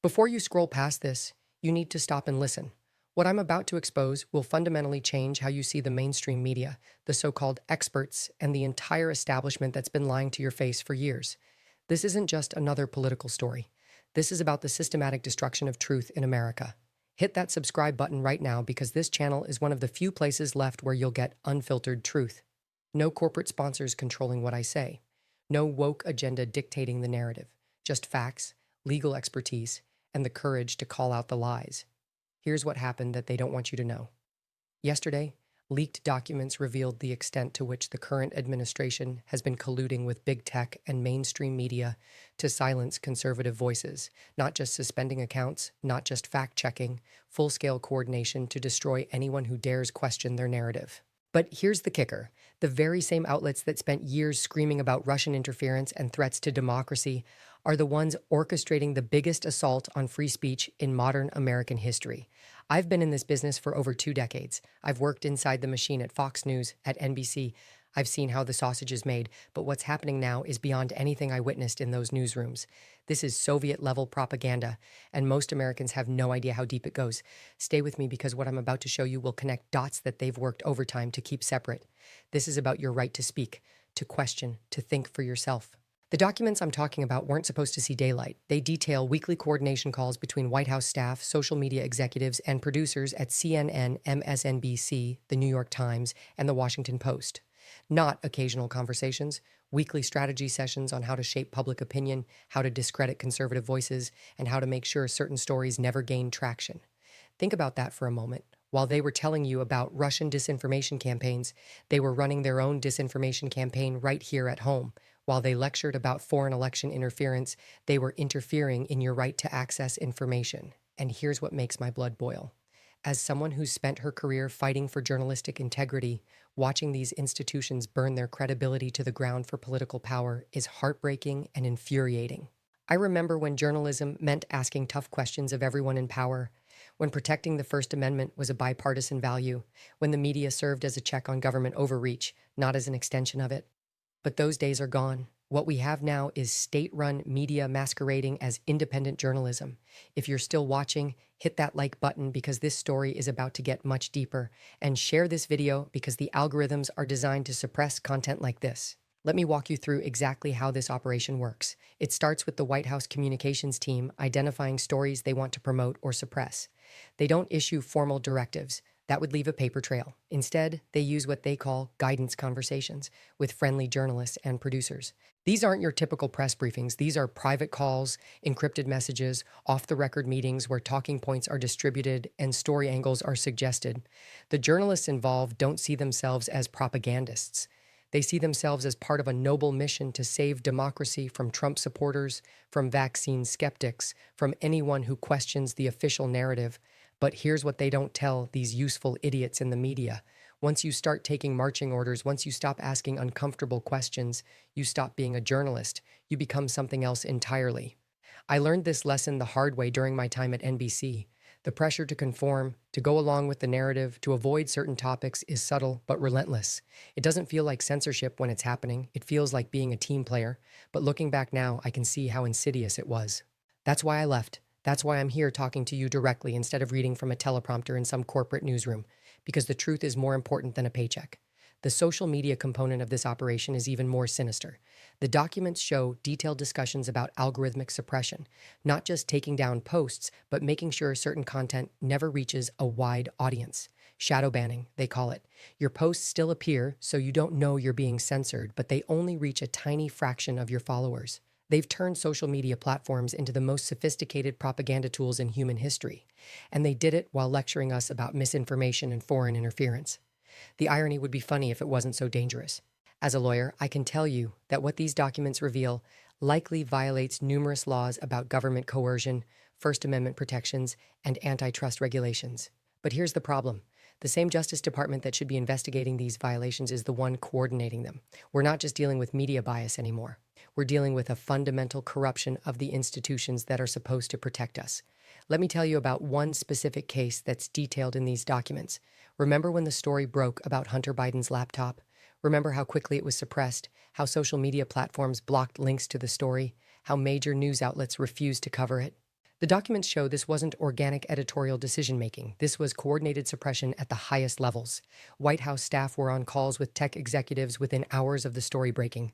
Before you scroll past this, you need to stop and listen. What I'm about to expose will fundamentally change how you see the mainstream media, the so-called experts, and the entire establishment that's been lying to your face for years. This isn't just another political story. This is about the systematic destruction of truth in America. Hit that subscribe button right now because this channel is one of the few places left where you'll get unfiltered truth. No corporate sponsors controlling what I say. No woke agenda dictating the narrative. Just facts, legal expertise, and the courage to call out the lies. Here's what happened that they don't want you to know. Yesterday, leaked documents revealed the extent to which the current administration has been colluding with big tech and mainstream media to silence conservative voices, not just suspending accounts, not just fact-checking, full-scale coordination to destroy anyone who dares question their narrative. But here's the kicker. The very same outlets that spent years screaming about Russian interference and threats to democracy are the ones orchestrating the biggest assault on free speech in modern American history. I've been in this business for over 2 decades. I've worked inside the machine at Fox News, at NBC. I've seen how the sausage is made, but what's happening now is beyond anything I witnessed in those newsrooms. This is Soviet-level propaganda, and most Americans have no idea how deep it goes. Stay with me because what I'm about to show you will connect dots that they've worked overtime to keep separate. This is about your right to speak, to question, to think for yourself. The documents I'm talking about weren't supposed to see daylight. They detail weekly coordination calls between White House staff, social media executives, and producers at CNN, MSNBC, The New York Times, and The Washington Post. Not occasional conversations, weekly strategy sessions on how to shape public opinion, how to discredit conservative voices, and how to make sure certain stories never gain traction. Think about that for a moment. While they were telling you about Russian disinformation campaigns, they were running their own disinformation campaign right here at home. While they lectured about foreign election interference, they were interfering in your right to access information. And here's what makes my blood boil. As someone who's spent her career fighting for journalistic integrity, watching these institutions burn their credibility to the ground for political power is heartbreaking and infuriating. I remember when journalism meant asking tough questions of everyone in power, when protecting the First Amendment was a bipartisan value, when the media served as a check on government overreach, not as an extension of it. But those days are gone. What we have now is state-run media masquerading as independent journalism. If you're still watching, hit that like button because this story is about to get much deeper, and share this video because the algorithms are designed to suppress content like this. Let me walk you through exactly how this operation works. It starts with the White House communications team identifying stories they want to promote or suppress. They don't issue formal directives. That would leave a paper trail. Instead, they use what they call guidance conversations with friendly journalists and producers. These aren't your typical press briefings. These are private calls, encrypted messages, off-the-record meetings where talking points are distributed and story angles are suggested. The journalists involved don't see themselves as propagandists. They see themselves as part of a noble mission to save democracy from Trump supporters, from vaccine skeptics, from anyone who questions the official narrative. But here's what they don't tell these useful idiots in the media. Once you start taking marching orders, once you stop asking uncomfortable questions, you stop being a journalist. You become something else entirely. I learned this lesson the hard way during my time at NBC. The pressure to conform, to go along with the narrative, to avoid certain topics is subtle but relentless. It doesn't feel like censorship when it's happening. It feels like being a team player. But looking back now, I can see how insidious it was. That's why I left. That's why I'm here talking to you directly instead of reading from a teleprompter in some corporate newsroom, because the truth is more important than a paycheck. The social media component of this operation is even more sinister. The documents show detailed discussions about algorithmic suppression, not just taking down posts, but making sure certain content never reaches a wide audience. Shadow banning, they call it. Your posts still appear, so you don't know you're being censored, but they only reach a tiny fraction of your followers. They've turned social media platforms into the most sophisticated propaganda tools in human history, and they did it while lecturing us about misinformation and foreign interference. The irony would be funny if it wasn't so dangerous. As a lawyer, I can tell you that what these documents reveal likely violates numerous laws about government coercion, First Amendment protections, and antitrust regulations. But here's the problem. The same Justice Department that should be investigating these violations is the one coordinating them. We're not just dealing with media bias anymore. We're dealing with a fundamental corruption of the institutions that are supposed to protect us. Let me tell you about one specific case that's detailed in these documents. Remember when the story broke about Hunter Biden's laptop? Remember how quickly it was suppressed, how social media platforms blocked links to the story, how major news outlets refused to cover it? The documents show this wasn't organic editorial decision-making. This was coordinated suppression at the highest levels. White House staff were on calls with tech executives within hours of the story breaking.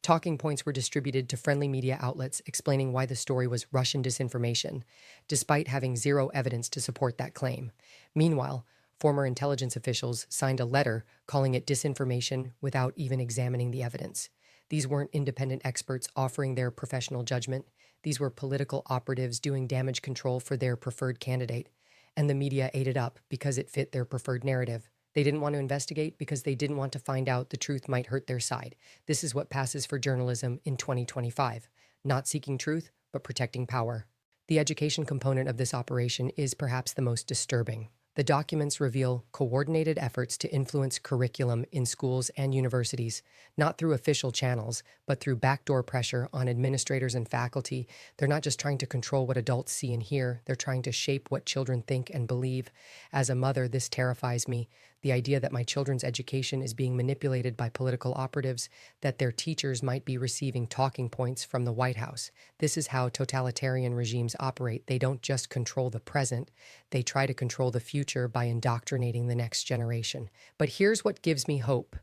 Talking points were distributed to friendly media outlets explaining why the story was Russian disinformation, despite having zero evidence to support that claim. Meanwhile, former intelligence officials signed a letter calling it disinformation without even examining the evidence. These weren't independent experts offering their professional judgment. These were political operatives doing damage control for their preferred candidate, and the media ate it up because it fit their preferred narrative. They didn't want to investigate because they didn't want to find out the truth might hurt their side. This is what passes for journalism in 2025. Not seeking truth, but protecting power. The education component of this operation is perhaps the most disturbing. The documents reveal coordinated efforts to influence curriculum in schools and universities, not through official channels, but through backdoor pressure on administrators and faculty. They're not just trying to control what adults see and hear, they're trying to shape what children think and believe. As a mother, this terrifies me. The idea that my children's education is being manipulated by political operatives, that their teachers might be receiving talking points from the White House. This is how totalitarian regimes operate. They don't just control the present, they try to control the future by indoctrinating the next generation. But here's what gives me hope.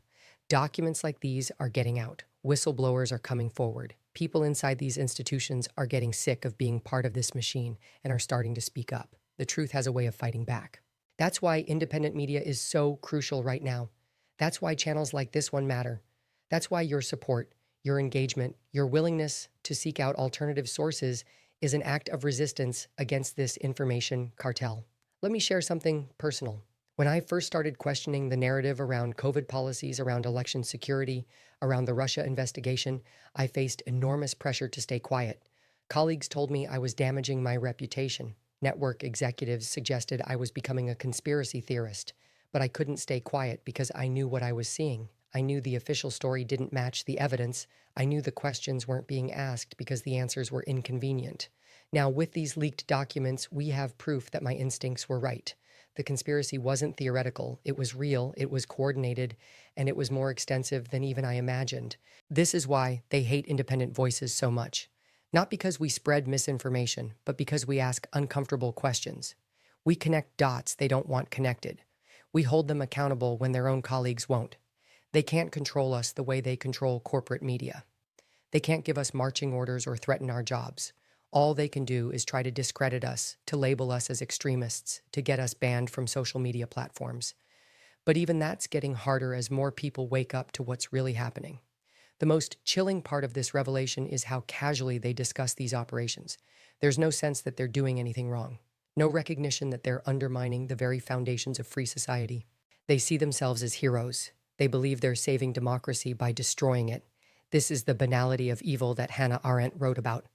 Documents like these are getting out. Whistleblowers are coming forward. People inside these institutions are getting sick of being part of this machine and are starting to speak up. The truth has a way of fighting back. That's why independent media is so crucial right now. That's why channels like this one matter. That's why your support, your engagement, your willingness to seek out alternative sources is an act of resistance against this information cartel. Let me share something personal. When I first started questioning the narrative around COVID policies, around election security, around the Russia investigation, I faced enormous pressure to stay quiet. Colleagues told me I was damaging my reputation. Network executives suggested I was becoming a conspiracy theorist, but I couldn't stay quiet because I knew what I was seeing. I knew the official story didn't match the evidence. I knew the questions weren't being asked because the answers were inconvenient. Now, with these leaked documents, we have proof that my instincts were right. The conspiracy wasn't theoretical, it was real, it was coordinated, and it was more extensive than even I imagined. This is why they hate independent voices so much. Not because we spread misinformation, but because we ask uncomfortable questions. We connect dots they don't want connected. We hold them accountable when their own colleagues won't. They can't control us the way they control corporate media. They can't give us marching orders or threaten our jobs. All they can do is try to discredit us, to label us as extremists, to get us banned from social media platforms. But even that's getting harder as more people wake up to what's really happening. The most chilling part of this revelation is how casually they discuss these operations. There's no sense that they're doing anything wrong. No recognition that they're undermining the very foundations of free society. They see themselves as heroes. They believe they're saving democracy by destroying it. This is the banality of evil that Hannah Arendt wrote about.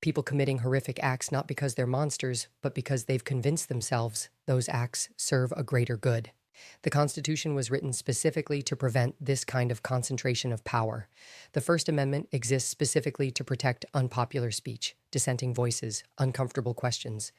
People committing horrific acts not because they're monsters, but because they've convinced themselves those acts serve a greater good. The Constitution was written specifically to prevent this kind of concentration of power. The First Amendment exists specifically to protect unpopular speech, dissenting voices, uncomfortable questions.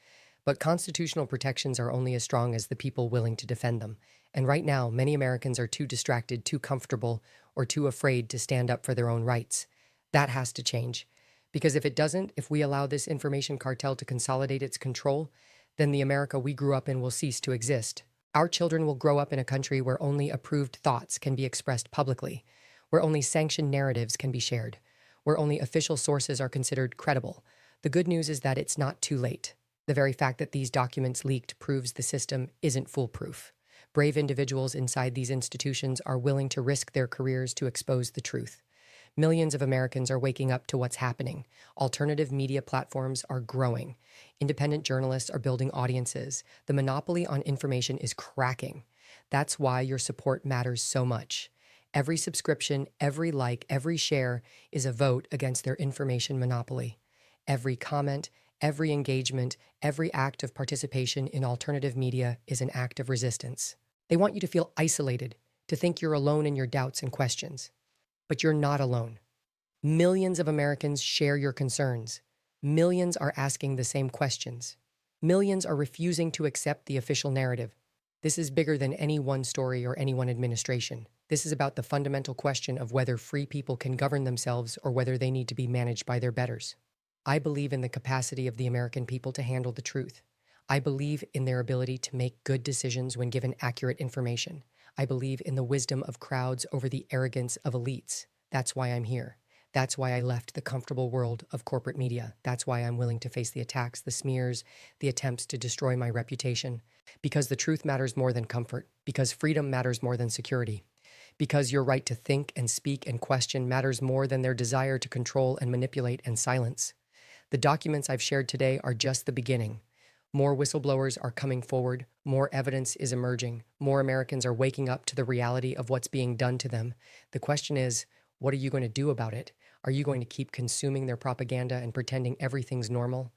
But constitutional protections are only as strong as the people willing to defend them. And right now, many Americans are too distracted, too comfortable, or too afraid to stand up for their own rights. That has to change. Because if it doesn't, if we allow this information cartel to consolidate its control, then the America we grew up in will cease to exist. Our children will grow up in a country where only approved thoughts can be expressed publicly, where only sanctioned narratives can be shared, where only official sources are considered credible. The good news is that it's not too late. The very fact that these documents leaked proves the system isn't foolproof. Brave individuals inside these institutions are willing to risk their careers to expose the truth. Millions of Americans are waking up to what's happening. Alternative media platforms are growing. Independent journalists are building audiences. The monopoly on information is cracking. That's why your support matters so much. Every subscription, every like, every share is a vote against their information monopoly. Every comment, every engagement, every act of participation in alternative media is an act of resistance. They want you to feel isolated, to think you're alone in your doubts and questions. But you're not alone. Millions of Americans share your concerns. Millions are asking the same questions. Millions are refusing to accept the official narrative. This is bigger than any one story or any one administration. This is about the fundamental question of whether free people can govern themselves or whether they need to be managed by their betters. I believe in the capacity of the American people to handle the truth. I believe in their ability to make good decisions when given accurate information. I believe in the wisdom of crowds over the arrogance of elites. That's why I'm here. That's why I left the comfortable world of corporate media. That's why I'm willing to face the attacks, the smears, the attempts to destroy my reputation. Because the truth matters more than comfort. Because freedom matters more than security. Because your right to think and speak and question matters more than their desire to control and manipulate and silence. The documents I've shared today are just the beginning. More whistleblowers are coming forward, more evidence is emerging, more Americans are waking up to the reality of what's being done to them. The question is, what are you going to do about it? Are you going to keep consuming their propaganda and pretending everything's normal?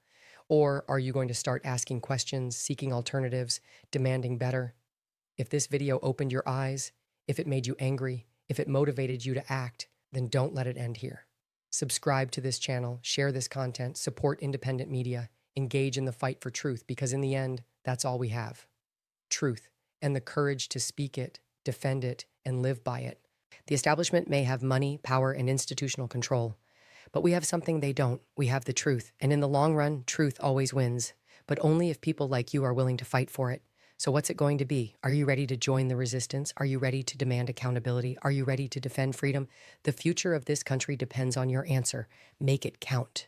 Or are you going to start asking questions, seeking alternatives, demanding better? If this video opened your eyes, if it made you angry, if it motivated you to act, then don't let it end here. Subscribe to this channel, share this content, support independent media, engage in the fight for truth, because in the end, that's all we have. Truth, and the courage to speak it, defend it, and live by it. The establishment may have money, power, and institutional control, but we have something they don't. We have the truth, and in the long run, truth always wins, but only if people like you are willing to fight for it. So what's it going to be? Are you ready to join the resistance? Are you ready to demand accountability? Are you ready to defend freedom? The future of this country depends on your answer. Make it count.